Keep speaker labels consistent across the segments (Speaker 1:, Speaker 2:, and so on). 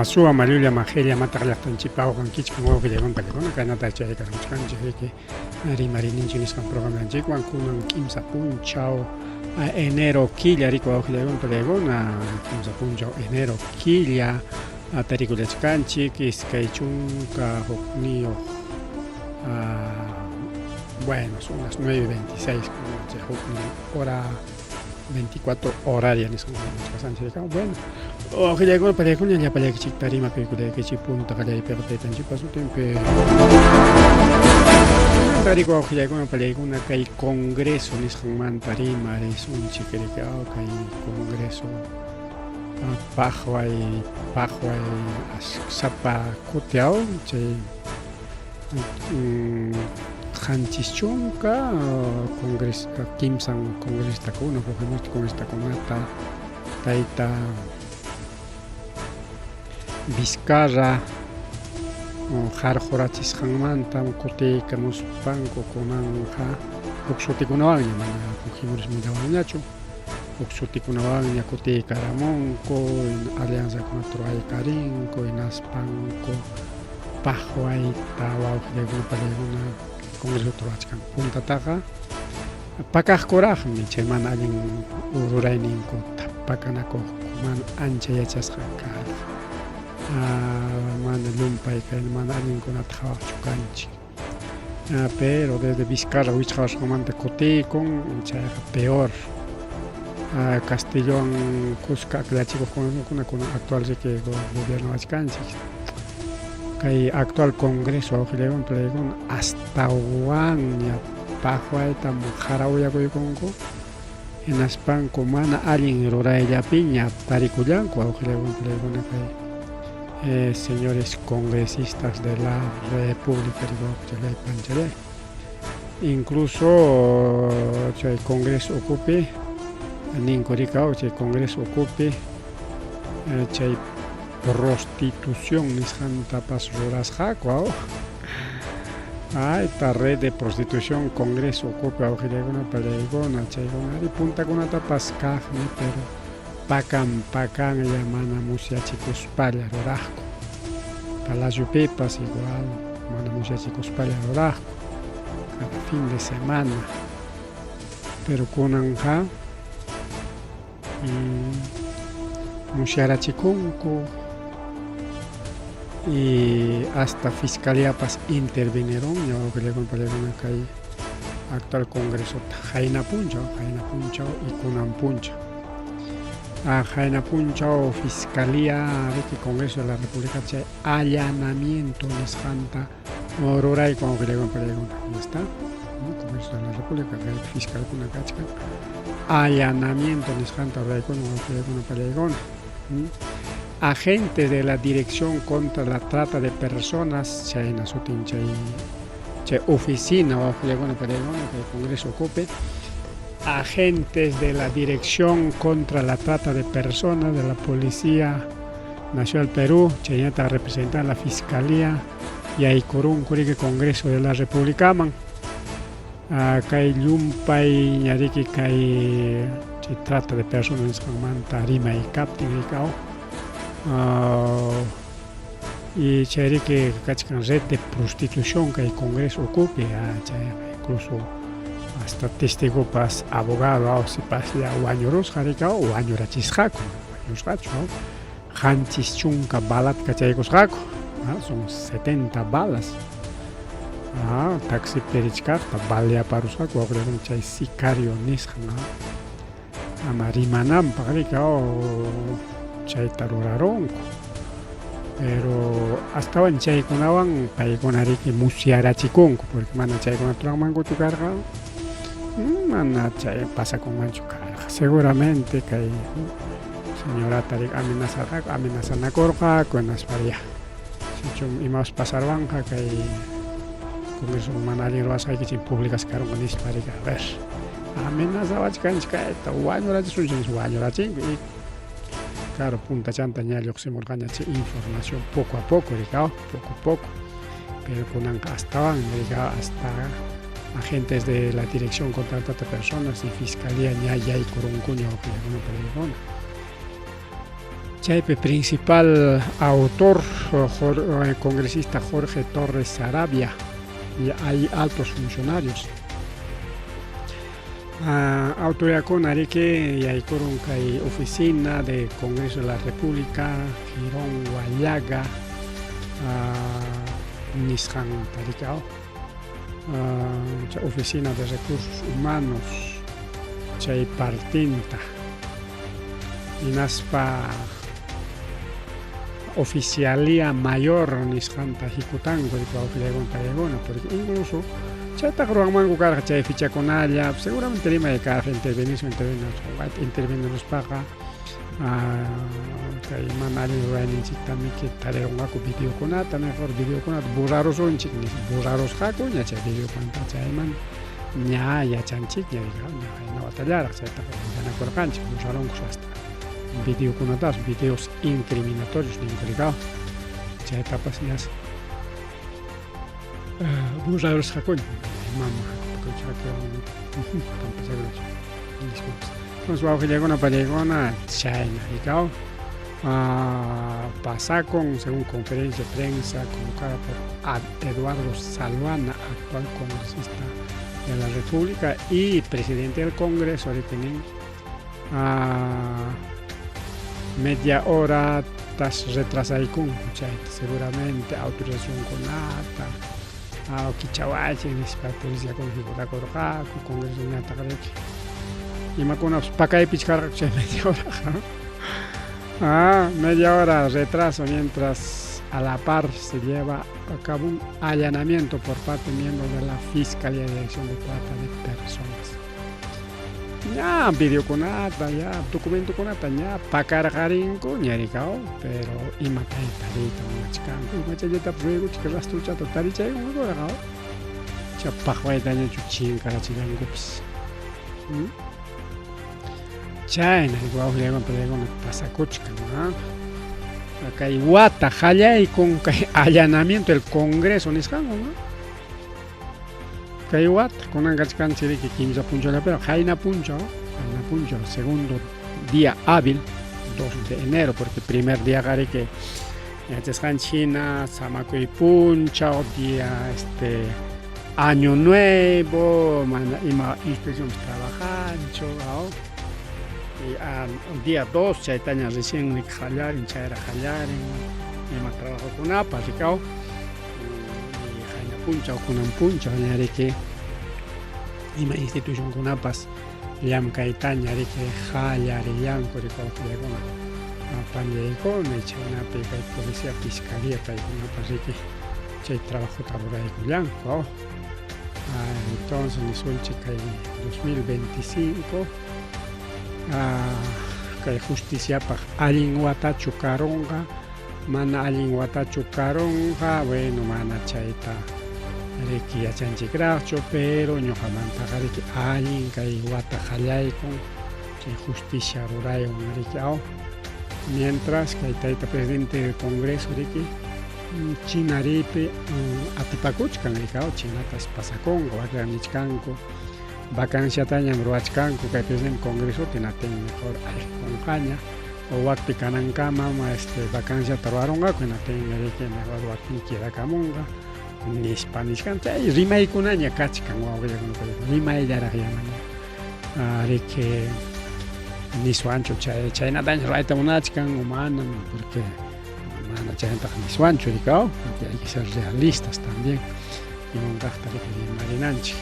Speaker 1: Masua Mariulia Magelia Matarlachtanchipao con Kichmo Vilegon Palegona, Canata Chayka Chanchiki, Marinichinis con Program Jikwan Kunan Kimsa Punchao, enero Kilia Rico Vilegon Palegona, Kimsa Punchao, enero Kilia, Ataricula Chkanchik, Iskaichunka, Hoknio, bueno, son las 9:26, hora 24 horaria ni son las bueno oke llegó para con ya para que tarima película que ci punta que perde tan ci paso tiempo tarico oke llegó para con que hay congreso ni son man tarima es un chiquerica que hay congreso bajo hay sapa coteao che Hanchichunka, Congreso, Kimsan, Congreso Takuno, porque con esta comata, Taita, Vizcarra, Jarjorachis Hanmanta, Cote, Camus Banco, Conanja, Oxoticunabaña, Cogimos Mudabañacho, Oxoticunabaña, Cote, Caramonco, en alianza con Atroay Carinco, en Aspanco, Pajuay, Tawa, de Grupa de una. Congreso Torachkan punta taga pakaj koraj mi cheman alin ururaynin ko tapakanako man ancha yachasqa kaq man lumpay kay man alin kunata chukanchik pero desde Vizcarra wichqashqamanta kutikun chayqa peor Castellón Cusca aklachikuq kuna actual rique gobierno achkanchik kay actual congreso ojilegon plegon hasta Uania pajuaita mujarauya goigongo en aspanco mana alguien roraya piña taricuyanco ojilegon plegon kay señores congresistas de la República de Panchale incluso el congreso ocupe nincoricao el congreso ocupe chay prostitución ni santa pas roras jaco esta red de prostitución congreso ocupa ojilegona palegona chaygona y punta con tapas cajne pero pacan mana musiachicos palla rorasco palacio pepas igual mana musiachicos palla rorasco cada fin de semana pero con anja musiarachiconco y hasta Fiscalía Paz intervinieron, yo creo que acá hay actual Congreso Jaina Punchao y Kunan Punchao. Jaina Punchao, Fiscalía de Congreso de la República, allanamiento Nisjanta, Ororay, como que le ya está, Congreso de la República, Fiscal Kuna Kachka, allanamiento Nisjanta, Ororay, como que le agentes de la Dirección contra la Trata de Personas, Chayna Sutin, Chay oficina, o que el Congreso ocupe, agentes de la Dirección contra la Trata de Personas de la Policía Nacional Perú, Chaynata representa la Fiscalía, y hay Corún, Curique Congreso de la República, Kai Lumpay, Ñariki, Kai Trata de Personas, Tarima y Capti, y chévere que cachcan red de prostitución que el Congreso ocupe, incluso hasta testigo pas abogado o si pas ya guañoros jarika o guañorachisjaco, hanchis chunka balat cachaycos jaco, son 70 balas. Taxi perichkata balia parusjaco, ahora un chay sicario nisjan, amarimanam parika o Chaytaruraronco, pero hasta en Chayconaban, Payconarique Musiarachiconco, porque mana Chayconaturan mango tu carga, mana Chay pasa con mancho carga. Seguramente que hay señora Tarik amenaza na corja con las varias. Si más pasar banca que hay Congreso manali roas hay que sin públicas caro con dispariga. A ver, amenaza vachkanchka, esta guaño la chisunchen guaño la ching. Claro, punta chanta ñayo se morgaña información poco a poco, pero con hasta agentes de la Dirección contra la Trata de Personas y Fiscalía ñaya y coruncuña o Chaype principal autor, congresista Jorge Torres Sarabia, y hay altos funcionarios. Autoridad Arique y hay oficina de Congreso de la República, Girón Guayaga, Nishan Taricao, oficina de recursos humanos, Chay Partinta, Inaspa oficialía mayor Nishanta Jicutango de Paufilegón Paregona, porque incluso Chata Gromango Carga Chay Ficha con Aya, seguramente Lima de Carga intervenir los paga, Manali Rani Chitami que Tareongaku video con Ata, mejor video con Ata, Buraros on Chignis, Buraros Jaco, Yacha video con Tachaiman, Nya Chanchik, no batallar, Chata, Yana Corcanch, Buraron hasta. Video con atas, videos incriminatorios de incolicado. Ya etapas ya. Burrados jacón. Mamá, entonces bajo que llegó una palegona China y cao. Pasa con, según conferencia de prensa convocada por Eduardo Salvana, actual congresista de la República y presidente del Congreso de Penín. Media hora retrasa y con seguramente autorización con nata o kichawache para policía con la corja con congreso de nata y me con paca y pichar media hora retraso mientras a la par se lleva a cabo un allanamiento por parte de miembros de la Fiscalía de Dirección de Trata de Personas. Ya, video con ata, ya, documento con ata, ya, pacargarinco, ñaricao, pero imata y tarita, machicanco, y machayeta fuego, chicalas truchato, taricha, y un goragao. Chapajua y daño chuchin, carachilangupis. Chayna, igual le van a pedir una pasacochica, ¿no? Acá hay guata, jaya y con allanamiento del Congreso, ¿no? Kaiwat con angachkan chile que 15 puncho la pero jaina puncho segundo día hábil 2 de enero porque primer día gari que ya China Samaco y puncho día año nuevo estuvimos trabajando y día 2 chaitaña recién jalar en chaira jalar y más trabajo con apa ricao puncha o con un puncha ñare que ima institución con apas llam kaitan ñare que jayare yanko de coge con pande con echa una pega y policía fiscalía para una pase que che trabajo tarora y yanko entonces en suelche que 2025 que justicia para alin watachu karonga mana alin watachu karonga bueno mana chaita Reki achanchi gracho, pero no jamanta que alguien que guata jalay con que justicia rural un mientras que el presidente del Congreso Reki Chinaripe Atipacuchcan Ricao Chinatas Pasacongo, Bagranichcanco, vacancia taña Bruachcanco, que el presidente del Congreso tiene mejor con caña o Wakpi Canancama, vacancia Taruaronga, que no tenga mejor Wakpi Quiera Camonga. Ni Spanish canta y rima y con aña cachican o algo rima y ya la llaman que ni su ancho chayna daño raita monachican humana porque humana chayna ni su ancho ricao porque hay que ser realistas también y un gasta de marinanchi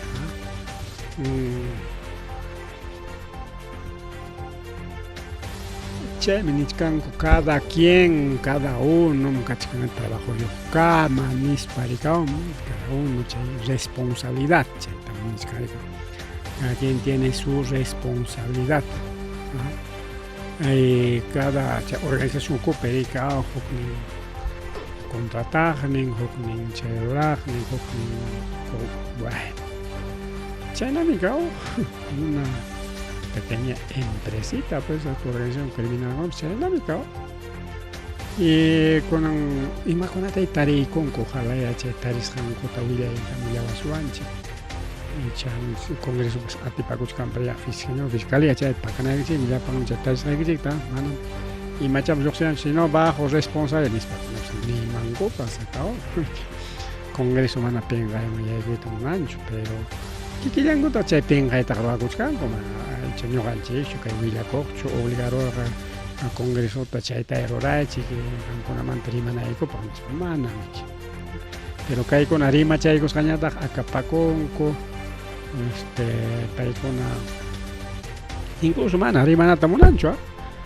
Speaker 1: che minichcanco cada quien cada uno cachican el trabajo yo cama mis paricao cada uno chay responsabilidad chay también cada quien tiene su responsabilidad cada organización cooperica hokni contratar ni hokni cherar ni hokni bueno chay na migao una pequeña empresita, pues, a tu organización criminal, y con imagínate tari con ojalá ya taris con contabilidad y familia basuanche y chan congreso pues atipacuch campria fiscalía ya para canal que ya para muchas taris que está mano y macham yoxan sino bajo responsable ni mango pasa cao congreso mana penga ya que un ancho pero que querían gusta che penga eta va buscan como chenyo ganche shu kai wila kokcho obligaron a congreso ta chaita erora que con una mantrima na eco mana pero kai con arima chay cos cañata acapaconco paikona incluso mana arima na tamunancho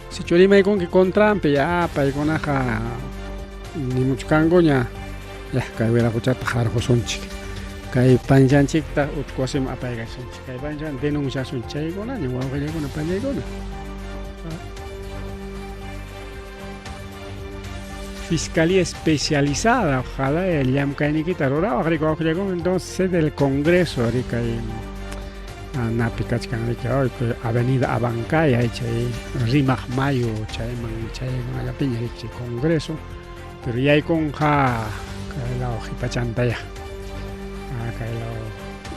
Speaker 1: si chorima con que contrampe ya paikona ja ni mucho cangoña ya kai wela kuchata jarjo sonchi kai panchanchik ta utkosim apaiga sonchi kai panchan denuncia sonchi gona ni wa wele gona palegona Fiscalía especializada, ojalá el Yamkainiquita Rora, entonces del Congreso, Rica y Napicachkan, Avenida Abancaya, Rimaj Mayo, Chayman, Chayman, la Piña, Congreso, pero ya hay con la Ojipachantaya,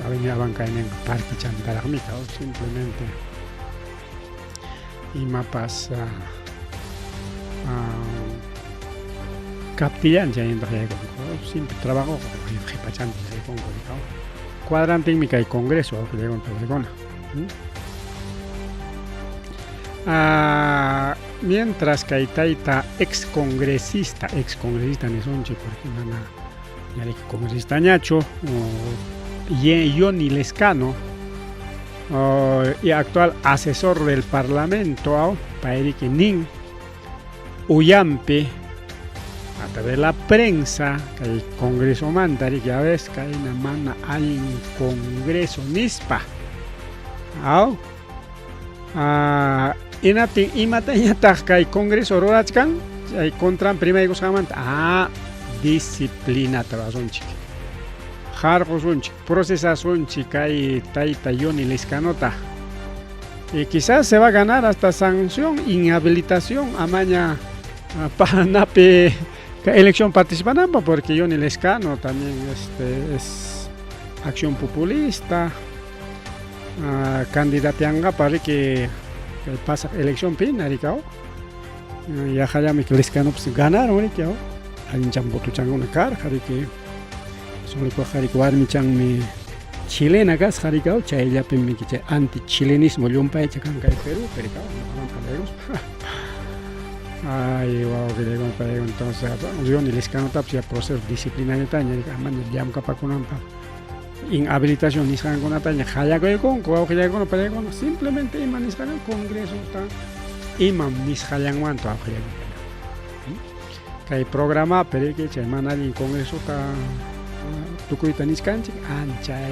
Speaker 1: Avenida Abancaya en Parque Chantaramita, simplemente, y mapas. Captillan ya en Rayego, simple trabajo, jepachante, cuadrante en mi congreso, que le con Pedregona. Mientras que Taita ex congresista Nesonche, porque nana, ya le congresista Ñacho, Johnny Lescano, y actual asesor del Parlamento, Paerique Nin, Uyampe, a través de la prensa, que el Congreso mandari que a veces que hay una mana al Congreso nispa. Inati imataña tajka el Congreso rorachkan, hay contra prima y cosa disciplina trabazonchi. Jargozonchi, procesazonchi hay taita yoni lescanota. Y quizás se va a ganar hasta sanción, inhabilitación, amaña panape. Elección participantes porque Johnny Lescano también es acción populista, candidateanga para que pasa elección pinaricao, ya hayami que Lescano pues ganaron que hay un chambotu chang una cara que son le coger que mi chang mi chilena gas haricao chaya pin que anti chilenismo lumpa echa can Perú pericao no ay, wow, que le digo para entonces, yo ni les cano tapia proceso disciplinario taña, aman el jam capaconampa. Inhabilitación ni sacan con ataña, jaya con que ya con para con simplemente iman ni sacan congreso está imam ni jayan wanto ajaya. Que programa pero que se mana en congreso está tukuita ni scanchi anchaya.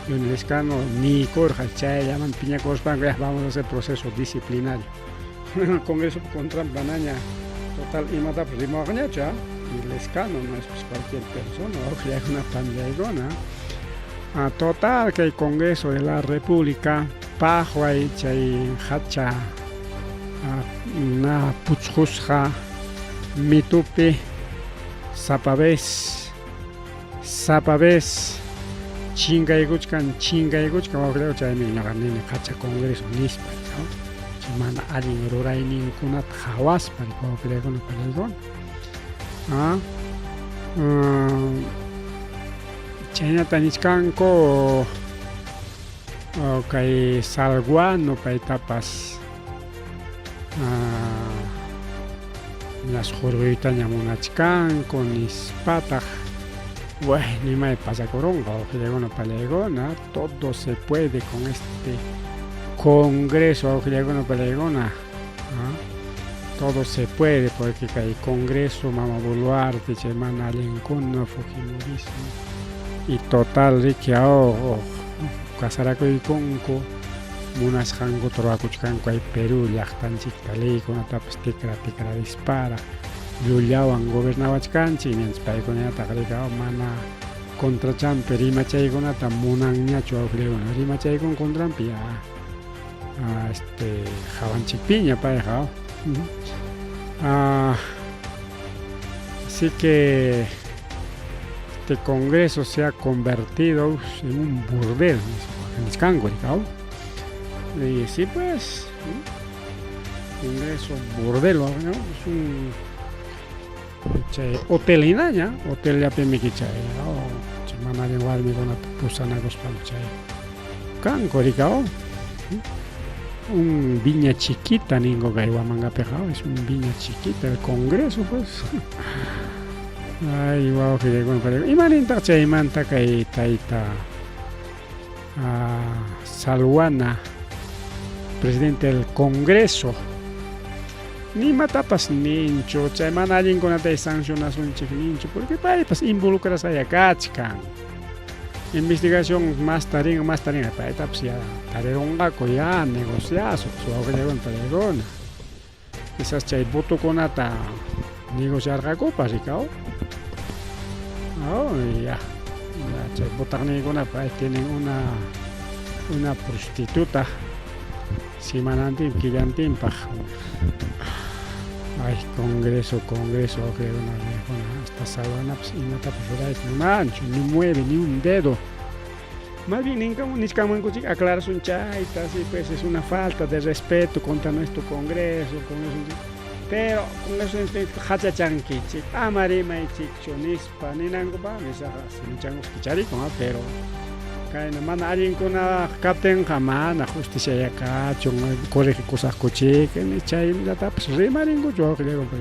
Speaker 1: Yo ni les cano ni corja chaya llaman piña cospan, vamos a hacer proceso disciplinario. El Congreso contra Banaña total y mata primo gañacha y Lescano no es pues cualquier persona o que hay una pandemia total que el Congreso de la República pajo ahí chay hacha na puchusja mitupe sapabes chinga y guchkan o creo chay mi naganine hacha Congreso nispa ¿no? Mana alin ruray ninkunat hawas para con pelegón chayna taniskanko kay salguano paitapas las jorguitas ñamunachkanko nispataj bueno ni me pasa coronga o pelegón todo se puede con este Congreso Pelegona, todo se puede porque hay Congreso Mama Boluarte, Chemana Alencona, Fujimorismo y total Riquiao, Casaraco y Conco, Munas Jango Troacuchcanco y Perú, Yachtan Chictalei, con atapas ticra dispara, Yuliawan gobernaba Chcanchi, mientras Paiconia Tagrigao, Mana contra Champer, Rimachay con Atamunan Nacho, Rimachay con Contrampia. Javanchik Piña para así que este Congreso se ha convertido en un burdel en Escango y sí pues Congreso burdelo, ¿no? Es un hotelina ya, hotel ya pemikichay, mana igual mi con pusana gospalchay. Cancoricao, un viña chiquita ningo gaiwa manga pegado, es un viña chiquita el Congreso pues. Ay, wow, que llegó en Imaninta chaymanta kay taita Salwana, presidente del Congreso. Ni matapas nincho, chaymana alguien con la sanciones un chico nincho, porque pues involucras ahí acá, chican. Investigación más tarde, para etapas ya, tareronga ya, negociazo, su que llegó en Palerona. Esas chay voto con ata negociar copas y cao. Oh, ya, chay votar con ata, tienen una prostituta. Si manantin, killantin, paja. Ay, Congreso, que una hasta Salwana, pues, y no está por un ancho, ni mueve ni un dedo. Más bien, aclarar su chaita, sí, pues es una falta de respeto contra nuestro Congreso, con eso. Pero con eso es hachachanki, amarima y chichonispa, ni nangopa, me changos kicharico, pero. Kaina mana alguien con una capten jamana justicia ya cacho colegio cosas coche que ni chay la taps remaringo yo creo que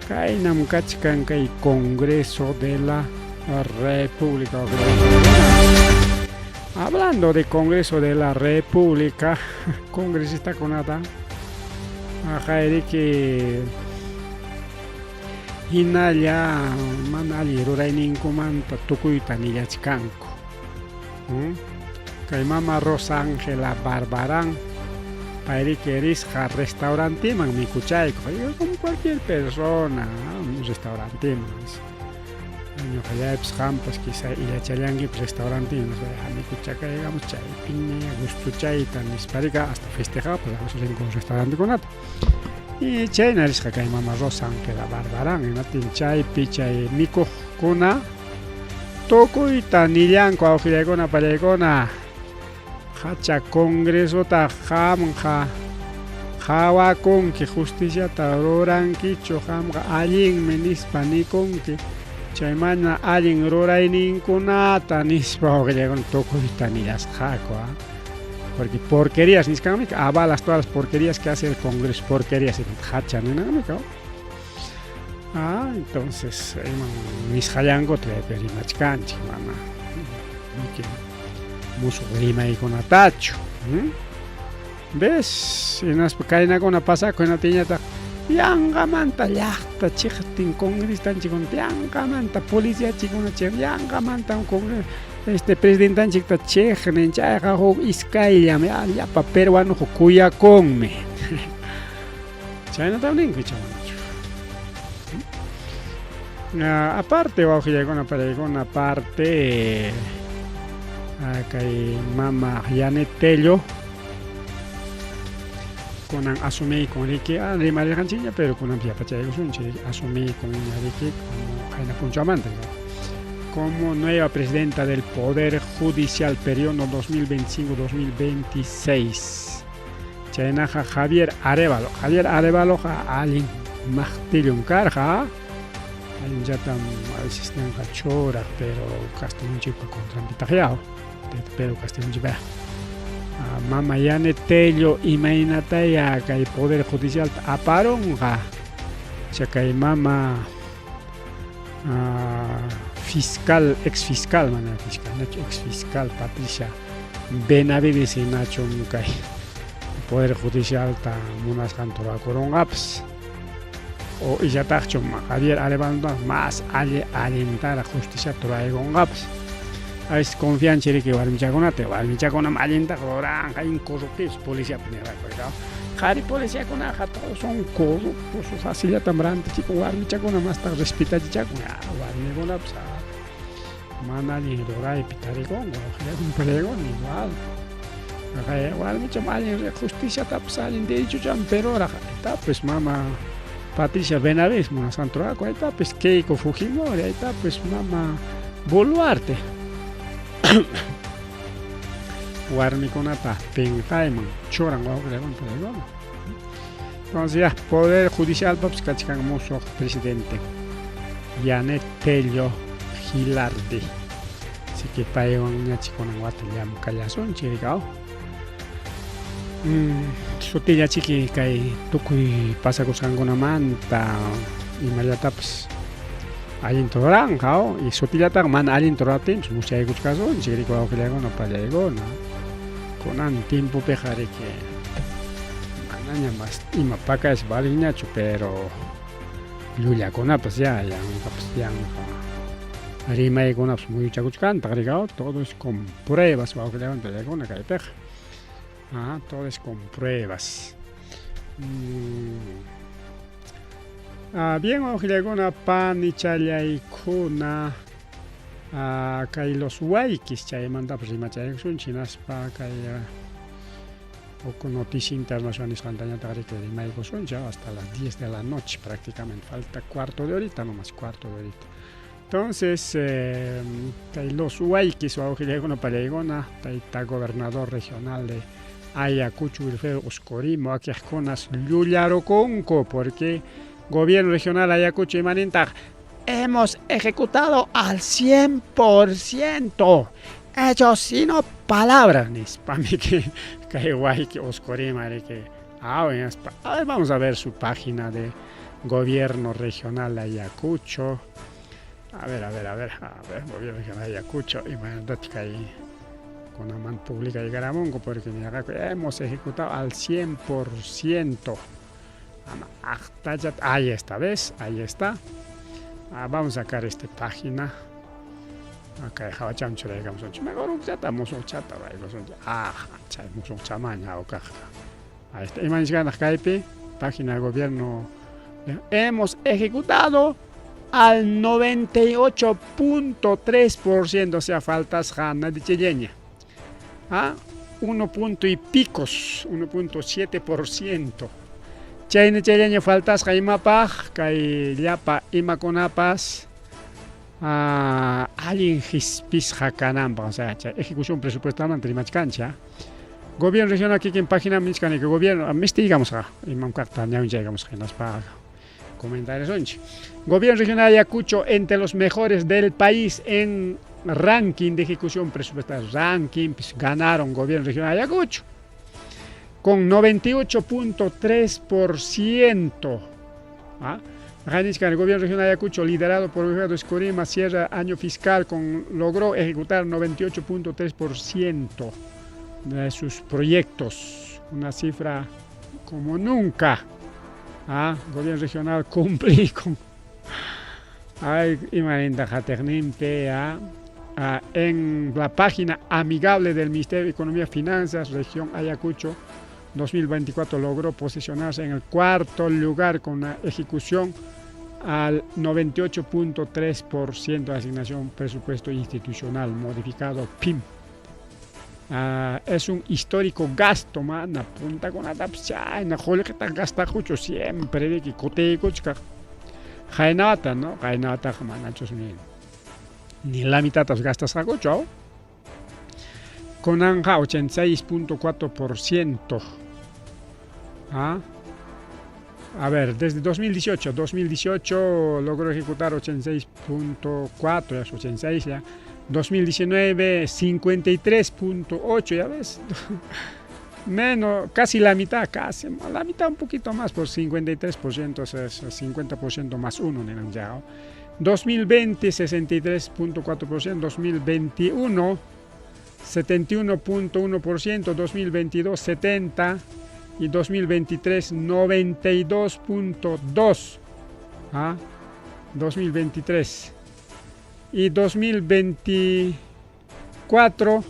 Speaker 1: kaina mukachkan kai Congreso de la República. Hablando de Congreso de la República, congresista con nada ajá que hinaya manali rurainin kumanta tukuita ni yachkanko. Kay mama Rosángela Barbarán para que eres restaurante man mi cuchay como cualquier persona un restaurante más año allá pues campas quizá y la chayangi restaurante no sé a mi cuchaca digamos chay piña gusto chay tan hispárica hasta festejar pues vamos a ir con un restaurante con nada y chay naris kay mama Rosángela Barbarán en atin chay picha y mico kuna Toko y tanillanco aujilekona parekona hacha Congreso ta jamja jawa con que justicia taroran kicho jamga alguien menispa ni con que chaymana alguien rorainin kunata nispa aujilekona toko y tanillas jacoa porque porquerías niskamika avalas todas las porquerías que hace el Congreso porquerías en hacha nenamika. Entonces, mis hayango te perimachkanchi, mamá. Muso rima y con atacho. ¿Ves? En las cadenas con la pasa con la tiñata. Yanga manta, yachta, chichatin, congresistan chicon, yanga manta, policía chicona, yanga manta, un congreso. Presidente chicta, chechen, chaja, iskaya, ya pa peruano, cuya come. China también, chaval. Aparte, una parte acá mama Janet Tello con asumí con Ricky de María Canchilla, pero con amplia pachaya asumí con Ricky como Jaina Punchamante como nueva presidenta del Poder Judicial periodo 2025-2026. Chainaja Javier Arevalo alguien martillo un carja. Hay ya tan a veces no cachora, pero Castellón chico contra Pitajeao, pero Castellón chico. Mama Yane Tello imagínate ya que el Poder Judicial aparonga, ya que hay mama fiscal, ex fiscal Patricia Benavides y Nacho Mucay. El Poder Judicial ta munas cantora corongaps. O ya está Javier Arevalo más alentar a justicia trae con gaps. Es confianza que Valmichacona malenta granja incorruptibles policía penal cuidado. Jari policía con aja todos son corruptos así ya tambrante chico Valmichacona más tarde respeta chicona Valmigona pues mana ni dorai pitaricón ya un pregón igual. Valmichacona justicia tapsal de hecho pero la pues mama Patricia Benavides, Mona Santoraco, ahí está pues Keiko Fujimori, ahí está pues Mama Boluarte. Warmi con ata Penkaiman, Choran, Entonces ya, Poder Judicial, pues cachicamos presidente. Janet Tello Gilardi. Así que payon ya chico en Guatemala, Callason, chiricao. Sotilla chiqui kay tukuy pasakusqankuna manta imallatapis allin ruranqa y sotillataqa mana allin ruratinchu musyaykuchkasunchik chirika wawqillaykuna pallaykuna kunan timpupiqa riki manaña mas ima pakash valinñachu pero llullakunapas ya yanqapas yanqa rimaykunapas muyuchakuchkanta rika todo es con pruebas wawqillaykuna pallaykuna kaypiqa. Todo es con pruebas. Bien, ojilaguna pan y challaykuna kay los waykis chaymanta pues rimachaykusun chinaspa kay poco noticia internacional instantáneamente rimaykusun hasta las 10 de la noche prácticamente, falta cuarto de horita, nomás cuarto de horita. Entonces, kay los waykis ojilaguna pallaykuna tayta gobernador regional de Ayacucho, Wilfredo Oscorimo, Akiaconas, Llullaroconco, porque gobierno regional Ayacucho y Manintag hemos ejecutado al 100%. Ellos sino palabras, ni para mí que guay que Oscorimo, que vamos a ver su página de gobierno regional Ayacucho. A ver, gobierno regional Ayacucho y Manintag ahí. Con la man pública de Garamongo, porque hemos ejecutado al 100%. Ahí está, ¿ves? Ahí está. Vamos a sacar esta página. Acá dejaba chancho, digamos, mejor ya estamos un chata, chavos un chamaña o caja. Ahí está. Imagínate, Skype, página de gobierno. Hemos ejecutado al 98.3%, o sea, faltas gana de chileña. 1 punto y picos, 1.7%. Chayna chayña faltas kaymapaj, kay llapa imakunapas alguien hispis hakanamba, o sea, ejecución presupuestal ante Rimachcancha. Gobierno regional aquí en página michcani que gobierno, digamos imam carta llegamos a las comentarios onchi. Gobierno regional Ayacucho entre los mejores del país en ranking de ejecución presupuestal, pues ganaron gobierno regional de Ayacucho con 98.3%. El gobierno regional de Ayacucho, liderado por Wilfredo Oscorimo, cierra año fiscal logró ejecutar 98.3% de sus proyectos, una cifra como nunca. Gobierno regional cumple con en la página amigable del Ministerio de Economía y Finanzas, región Ayacucho 2024 logró posicionarse en el cuarto lugar con una ejecución al 98.3% de asignación presupuesto institucional modificado PIM. Es un histórico gasto, man, apunta con la tapcha, en la joya que gasta mucho siempre, de que cote cochca. Jainata, ¿no? Jainata, manachos ni la mitad de los gastos hago yo. Con Anja 86.4%. A ver, desde 2018 logró ejecutar 86.4, ya 86 ya. 2019 53.8, ya ves. Menos, casi la mitad, un poquito más, por 53%, es 50% más uno en el ya. 2020 63.4%, 2021 71.1%, 2022 70% y 2023 92.2%. 2023 y 2024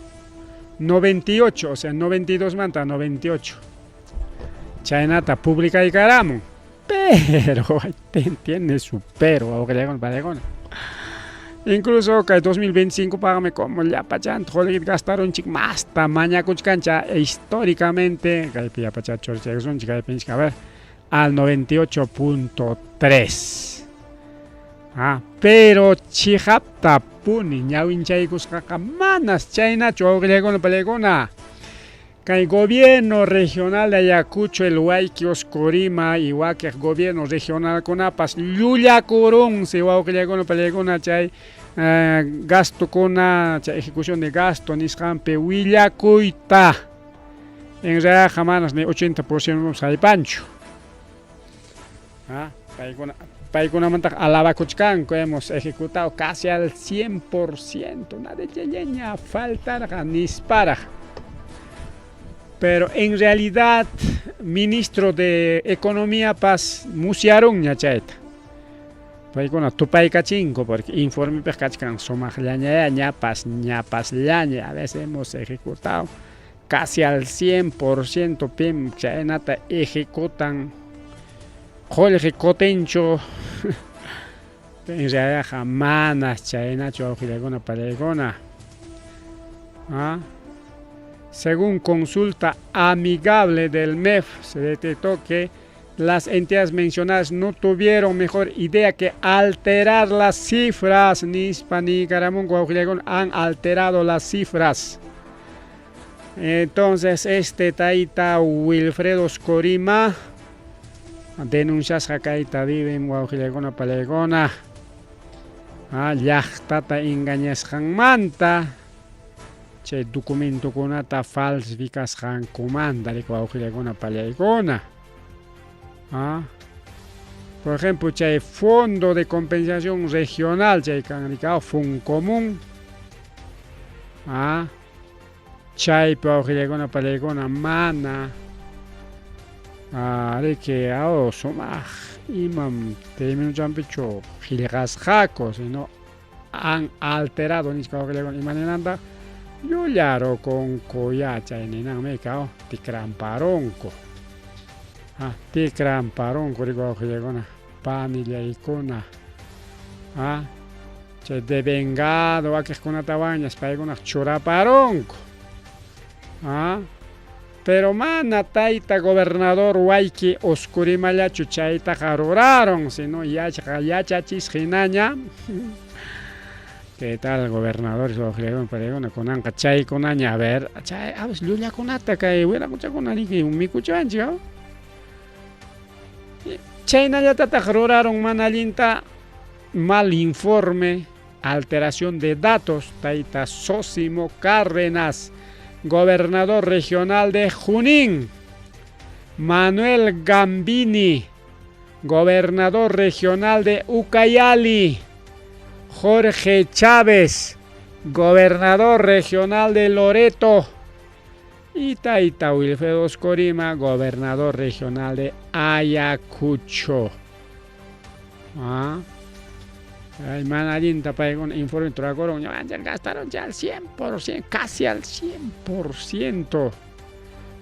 Speaker 1: 98, o sea, 92 manta 98. Chaynata pública y caramo. Pero tiene su pero, incluso que 2025 págame como ya pachan, gastaron más tamaña cuchcancha históricamente, a ver, al 98.3. Pero chihapta puni ñawin chaykus manas chaynachu awqillaykunapa pallaykuna el gobierno regional de Ayacucho, el Huayqui Oscorima, igual que el gobierno regional con APAS, Llulla Corón, se va a que con la chay gasto con la ejecución de gasto, Niscampe, Huilla Cuita, en realidad jamás de 80% hay pancho. Paikunamanta Alabacuchcanco hemos ejecutado casi al 100%, nada de leña, falta ni para. Pero en realidad, ministro de Economía Paz Musiaron Ñachaeta. Paikuna Tupay Cachinco, porque informe Pescachcan Somaj Llaña, ñapas Llaña, a veces hemos ejecutado casi al 100%, PIM, Chaenata ejecutan, Jorge Cotencho, en realidad jamás Chaenacho, Ojilagona, Palegona. Según consulta amigable del MEF, se detectó que las entidades mencionadas no tuvieron mejor idea que alterar las cifras. Nispa ni Caramungo han alterado las cifras. Entonces, taita Wilfredo Scorima denuncias Hakaita vive en Guajilegona Palegona. Yachtata engañas manta. Che documento conata falsificas han comanda de Guajilegona Palegona. Por ejemplo, chay fondo de compensación regional, chay canricao Funcomún. Chay Guajilegona Palegona mana. De que somaj imam termino champicho gilegas jacos, no han alterado ni Guajilegona imanenanda. Yo llaro con coyacha en enamecao ticramparonco. Ticramparonco digo que llegona panilla icona. Che de vengado a que con atabañas para una choraparonco. Pero mana taita gobernador Huayqui Oscurimaya chuchaita jaroraron, si no ya chachis ginaña. ¿Qué tal, gobernador? Con Anca Chay con Aña, a ver, Chay, a ver, Lula con Ataca, y voy a escuchar con Ari, que un mico chancho. Chay Naya Tatajroraron Manalinta, mal informe, alteración de datos, Taita Sósimo Cárdenas, gobernador regional de Junín, Manuel Gambini, gobernador regional de Ucayali, Jorge Chávez, gobernador regional de Loreto, y Taita Wilfredo Scorima, gobernador regional de Ayacucho. Ay, manadinta para un informe tragoro, ya gastaron ya al 100%, casi al 100%.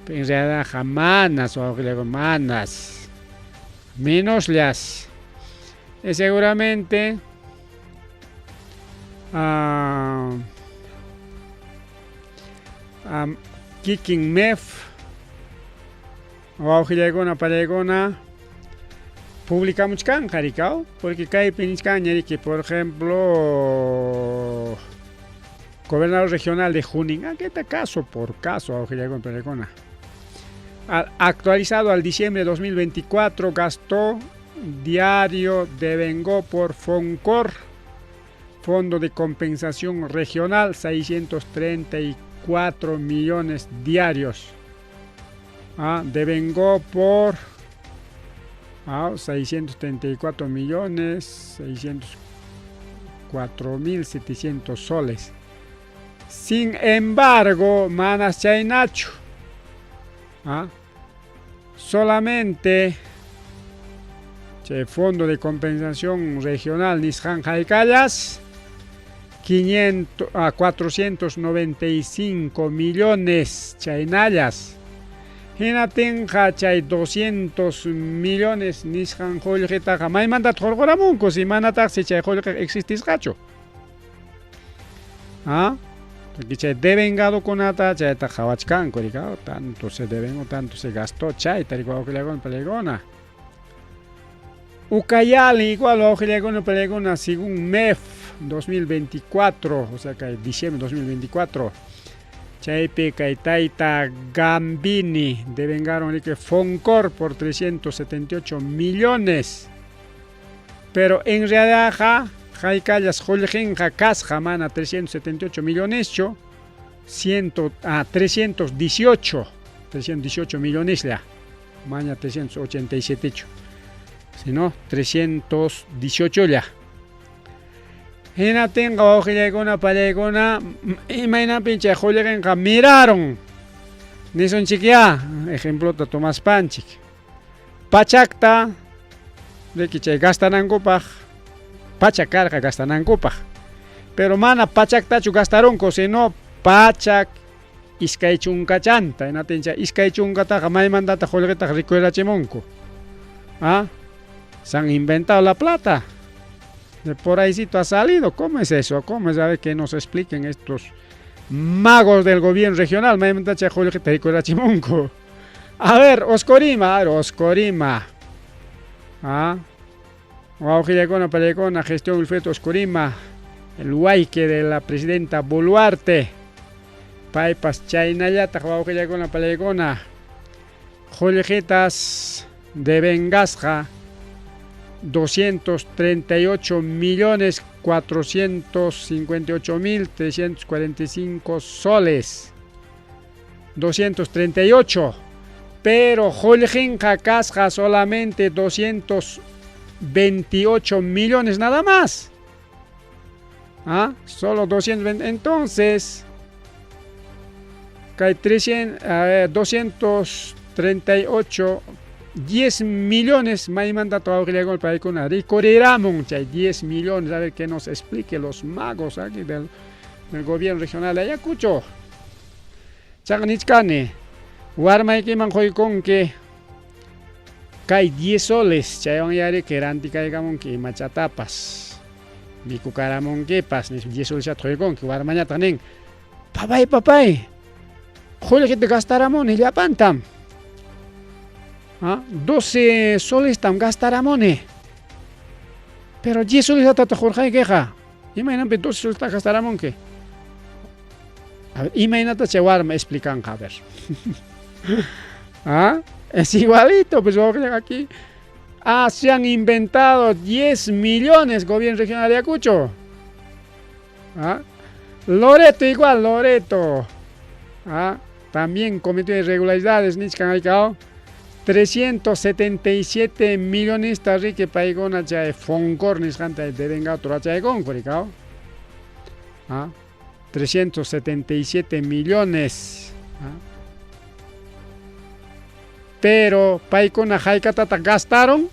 Speaker 1: En realidad jamás o manas, menos las. Y seguramente Kikin Mef o Gilegona Palegona publicamos can jaricao porque cae piniscan que por ejemplo gobernador regional de Junín, ¿qué está caso por caso o Gilegona Palegona actualizado al diciembre de 2024 gastó diario devengó por Foncor Fondo de Compensación Regional 634 millones diarios. Devengó por 634 millones 604.700 soles. Sin embargo, manas Chainacho, solamente Fondo de Compensación Regional Nishan Jaicayas 495 millones chainayas. Hinatenja chay 200 millones nishan joljeta jamay mandat jorgoramunko si manatak si chay joljeta existis gacho. Porque chay devengado con ata chay ta jawachkan korikao tanto se devengo tanto se gastó chay tariko que le hago en pelegona. Ucayali igual o Gilegona Palegona según MEF 2024, o sea que diciembre 2024, Chaypi kay tayta Gambini devengaron que Foncor por 378 millones. Pero en realidad Jaicallas Joljenja Casja mana 378 millones 318 millones la maña 387 sino 318 ya. Hina tenga ojilegona palegona imagina pinche Joljenja miraron ni son chiquia ejemplo ta Tomás Panchik Pachacta de que chay gastanango pachacarga gastanango pero mana pachactachu gastaronco sino pachak iskaychunkachanta en atencha iskaychunkata may mandata jolgueta recuerda chemonco se han inventado la plata de por ahícito ha salido. ¿Cómo es eso? ¿Cómo es? A ver que nos expliquen estos magos del gobierno regional may mandata jolgueta recuerda chemonco. A ver, Oscorima Guajillecona Palecona, gestión del feto Oscorima, el huayque de la presidenta Boluarte, Paipas Chaynayata, Guajillecona Palecona, Jolejetas de Bengasja, 238.458.345 soles. 238. Pero Joljenja Casja solamente 228 millones nada más. Solo 220. Entonces, 238, 10 millones. May manda todo el golpe ahí con Ricoreramon, 10 millones. A ver que nos explique los magos aquí del gobierno regional de Ayacucho. Chagnichkane. Warmay que manjoy con que cae 10 soles, chayon yare que ranti caigamon que machatapas, mi cucaramon que pas, 10 soles ya con que warmaya tanen, papay, joder que te gastaramon y ya pantam, 12 soles tam gastaramone, pero 10 soles ya tata jorge queja, imagínate 12 soles ta gastaramon que, a ver, imagínate che warma explican a ver. Es igualito, pues aquí se han inventado 10 millones gobierno regional de Ayacucho. Loreto igual, Loreto. También cometió irregularidades, Nichkan Aikao. 377 millones tarrique paigona chay Foncor Nishkanta de venga otro chay Concuricao. 377 millones. Pero paikona jaikatata gastaron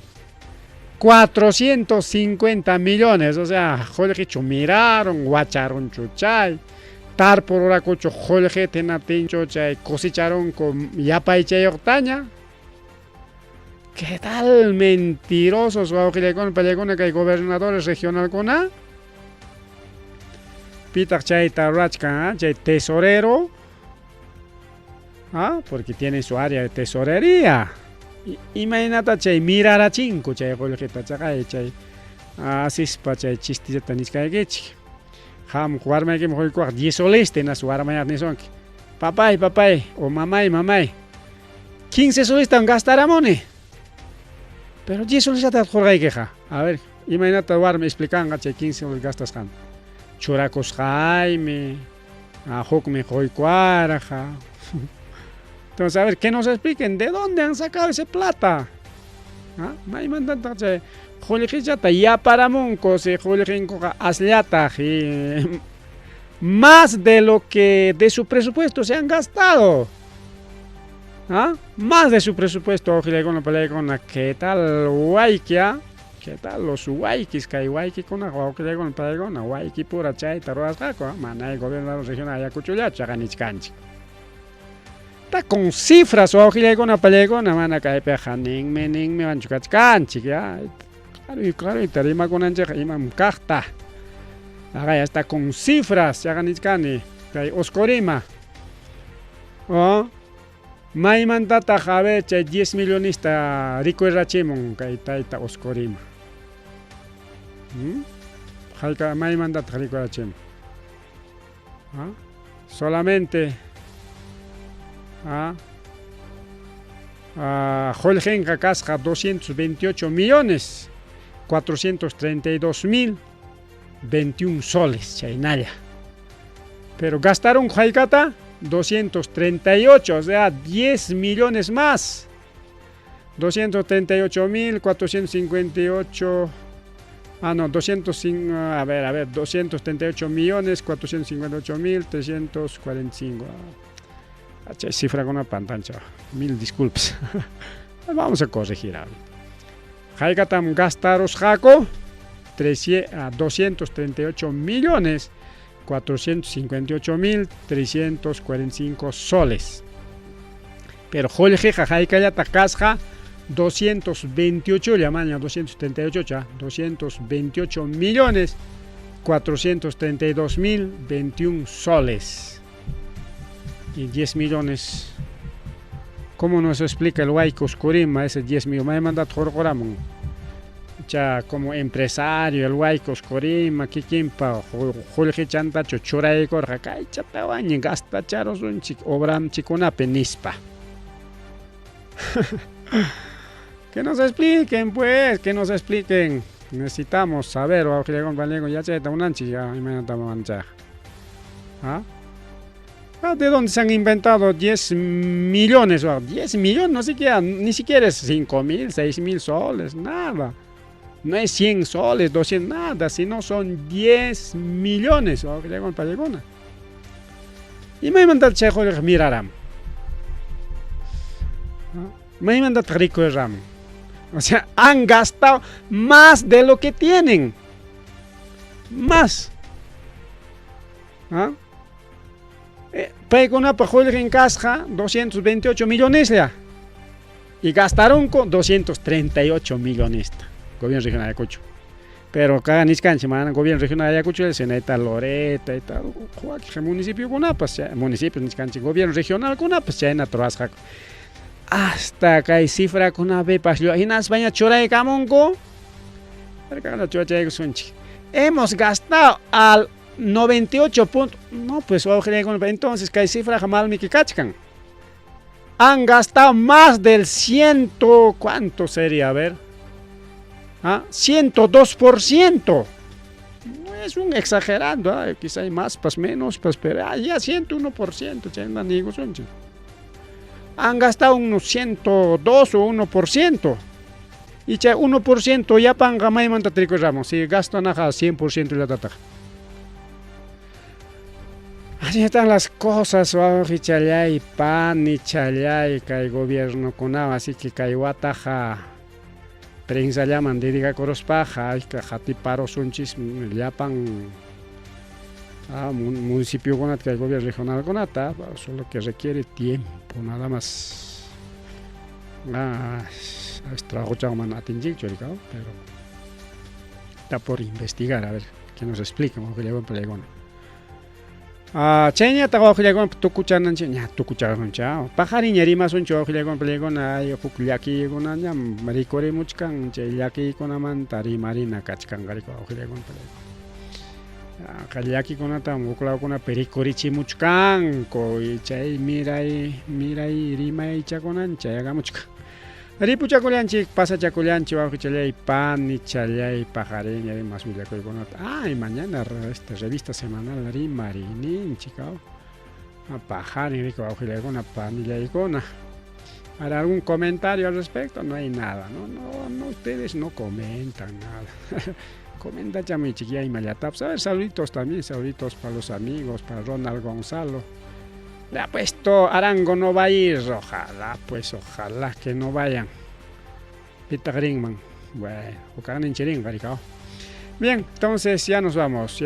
Speaker 1: 450 millones, o sea, jolejicho miraron, guacharon chuchay, tar por hora cocho joleje tenatincho chay, cosecharon con yapay chay octaña. ¿Qué tal mentirosos guajilecon palegona que hay gobernadores regional con a? Pitak chay tarrachka, chay tesorero. Porque tiene su área de tesorería. Imagínate, chay, mirar a chinco, chay, joljeta, chay, asispa, chay, chistita, niscaegechi. Ham, jugarme que me voy a 10 soles, tenas, jugarme a Nesonki. Papay, o mamay. 15 soles tan gastaramone. Pero 10 soles ya te jorge queja. A ver, imagínate, jugarme explican, chay, 15 soles gastas, han. Churacos Jaime, a Jokme Joicuaraja. Entonces, a ver, que nos expliquen de dónde han sacado esa plata. May mandan tache, jolijita ya para monco, se jolijinco aslata, más de lo que de su presupuesto se han gastado. Más de su presupuesto, ojilegona palegona, ¿qué tal Huayquia? ¿Qué tal los Huayquis? Que hay Huayqui con agua, ojilegona palegona, Huayqui pura chay, taroas jaco, mana el gobierno regional Ayacucho, chaganichcanchi. Está con cifras o ojilegona palegona, mana cae peja, me van chucachcanchi, ya. Claro, y tarima con ancha, imam cachta. Ya está con cifras, chaganichcani, que Oscorima. May mandata jabe, 10 milionista rico rachimon, que taita Oscorima. May mandata rico rachimon. Solamente Holgenga Casca 228 millones 432 mil 21 soles, chaynaya. Pero gastaron Jaikata 238, o sea, 10 millones más. 238.458. No, 238 millones 458.345. Cifra con una pantalla. Mil disculpas. Vamos a corregir ahora. Jaikatam gastaros Jaco 238 millones 458.345 soles. Pero Jorge Jajaikaya Takasja 228 llamaña 238 228 millones 432.021 soles y 10 millones. ¿Cómo nos explica el Waikos Kurima ese 10 millones? Me ha mandado Jorgoramon ya como empresario el Waikos Kurima Kikimpa Jorge Chantacho Choraikor Jakai Chatawañi gasta charos un obram chicona penispa. Que nos expliquen, pues, que nos expliquen. Necesitamos saber. ¿De dónde se han inventado 10 millones? 10 millones, ni siquiera es 5.000, 6.000 soles, nada. No es 100 soles, 200, nada, sino son 10 millones. Y me mandan chejo miraram. Me mandan rico de ram. O sea, han gastado más de lo que tienen. Más. Pegó una pajuela en casja 228 millones ya. Y gastaron con 238 millones. Gobierno regional de Ayacucho. Pero acá en Iscanchimán, gobierno regional de Ayacucho, el Seneta Loreta y tal. Municipio con apas, municipio en Iscanchi, gobierno regional con apas, ya en Atroasjaco. Hasta acá hay cifra con una bepas. En España choray camonco. Hemos gastado al 98 puntos. No, pues entonces que hay cifra jamás me que cachcan. Han gastado más del 100. ¿Cuánto sería? A ver. 102%. No es un exagerando. Quizá hay más, pues menos, pues pero ya 101%. Han gastado unos 102 o 1%. Y 1% ya pan gamay manta trico ramos. Si gastan a 100% la tata. Así están las cosas. Y chalay pan y chalay que el gobierno con agua. Así que caiwataja. Prensa llaman de diga corospaja. Y que jati paro sunchis llapan. Municipio con el gobierno regional con ata. Solo que requiere tiempo. Nada más extrajo chaman atingir pero está por investigar a ver que nos explique cómo que llegó en pelegón. Cheña ta que llegó tucuchan cheña tucuchan chao pajariñeri más un chao que llegó en pelegón ay fukuliaki con anya maricori muchkan cheyaki con amantari marina kachkan garico que llegó en pelegón. Kallaki konata mukla kona perikorichi muchkan ko chay mirai rimay chakonan chayaga muchkan ripu chakulianchi pasa chakulianchi wa chalay pan y chalay pajareña de más milla konata y mañana esta revista semanal rimari nin chicao a pajari rico wa chalay kona pan y kona. ¿Hará algún comentario al respecto? No hay nada, no ustedes no comentan nada. Comenta ya mi chiquilla y Mayatap. A ver, saluditos también, saluditos para los amigos, para Ronald Gonzalo. Le ha puesto Arango no va a ir, ojalá que no vayan. Peter Greenman, bueno, o en Chirín, garicao. Bien, entonces ya nos vamos